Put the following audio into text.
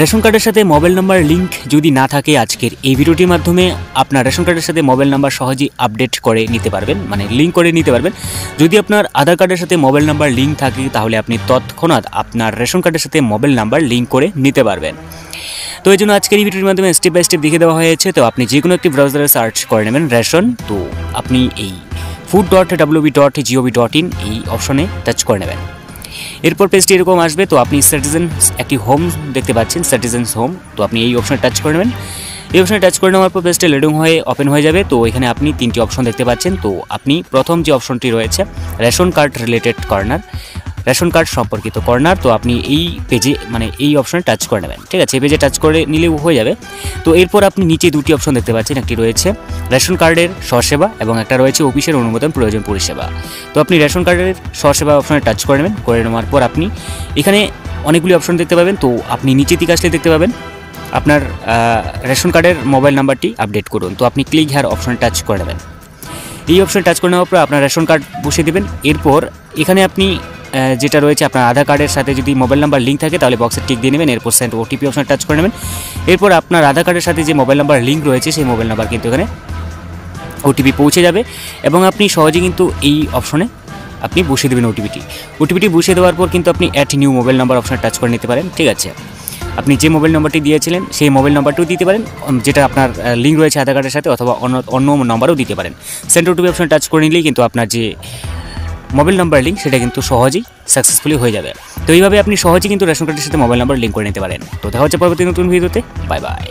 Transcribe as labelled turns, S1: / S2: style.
S1: Ration কার্ডের সাথে mobile number link যদি না থাকে আজকের এই ভিডিওটির মাধ্যমে আপনার রেশন কার্ডের সাথে মোবাইল নাম্বার সহজেই আপডেট করে নিতে পারবেন, মানে লিঙ্ক করে নিতে পারবেন। যদি আপনার আধার কার্ডের সাথে মোবাইল নাম্বার লিঙ্ক থাকে তাহলে আপনি তৎক্ষণাৎ আপনার রেশন কার্ডের সাথে মোবাইল নাম্বার লিঙ্ক করে নিতে পারবেন। তো এই জন্য আজকের এই ভিডিওটির মাধ্যমে স্টেপ বাই স্টেপ দেখে দেওয়া হয়েছে। তো আপনি যে কোনো একটি ব্রাউজারে সার্চ করে নেবেন রেশন, তো আপনি এই food.wb.gov.in এই অপশনে টাচ করে নেবেন। এরপর পেজটি এরকম আসবে। তো আপনি সিটিজেন্স একটি হোম দেখতে পাচ্ছেন, সিটিজেন্স হোম, তো আপনি এই অপশনে টাচ করে নেবেন। এই অপশনে টাচ করে নেওয়ার পর পেজটা লোডিং হয়ে ওপেন হয়ে যাবে। তো এখানে আপনি তিনটি অপশন দেখতে পাচ্ছেন। তো আপনি প্রথম যে অপশনটি রয়েছে ration card related corner, ration card সম্পর্কিত কর্নার, তো আপনি এই পেজে মানে এই অপশনে টাচ করে নেবেন। ঠিক আছে, এই পেজে টাচ করে নিলেও হয়ে যাবে। তো এরপর আপনি নিচে দুটি অপশন দেখতে পাচ্ছেন, একটি রয়েছে রেশন কার্ডের স্বসেবা এবং একটা রয়েছে অফিসের অনুমোদন প্রয়োজন পরিষেবা। তো আপনি রেশন কার্ডের স্বসেবা অপশনে টাচ করে নেবেন। করে নেওয়ার পর আপনি এখানে অনেকগুলি অপশন দেখতে পাবেন। তো আপনি নিচে দিকে আসলে দেখতে পাবেন আপনার রেশন কার্ডের মোবাইল নাম্বারটি আপডেট করুন। তো আপনি ক্লিক হেয়ার অপশনে টাচ করে নেবেন। এই অপশনে টাচ করে নেওয়ার পর আপনার রেশন কার্ড বসিয়ে দেবেন। এরপর এখানে আপনি যেটা রয়েছে আপনার আধার কার্ডের সাথে যদি মোবাইল নাম্বার লিঙ্ক থাকে তাহলে বক্সে টিক দিয়ে নেবেন। এরপর সেন্ড ওটিপি অপশনে টাচ করে নেবেন। এরপর আপনার আধার কার্ডের সাথে যে মোবাইল নাম্বার লিঙ্ক রয়েছে সেই মোবাইল নাম্বার কিন্তু এখানে ওটিপি পৌঁছে যাবে এবং আপনি সহজে কিন্তু এই অপশনে আপনি বসিয়ে দেবেন ওটিপিটি বসিয়ে দেওয়ার পর কিন্তু আপনি অ্যাড নিউ মোবাইল নাম্বার অপশনে টাচ করে নিতে পারেন। ঠিক আছে, আপনি যে মোবাইল নাম্বারটি দিয়েছিলেন সেই মোবাইল নাম্বারটিও দিতে পারেন, যেটা আপনার লিঙ্ক রয়েছে আধার কার্ডের সাথে, অথবা অন্য নাম্বারও দিতে পারেন। সেন্ড ওটিপি অপশনে টাচ করে নিলেই কিন্তু আপনার যে মোবাইল নাম্বার লিঙ্ক সেটা কিন্তু সহজেই সাকসেসফুলি হয়ে যাবে। তো এইভাবে আপনি সহজেই কিন্তু রেশন কার্ডের সাথে মোবাইল নাম্বার লিঙ্ক করে নিতে পারেন। তো দেখা হচ্ছে পরবর্তী নতুন ভিডিওতে। Bye bye.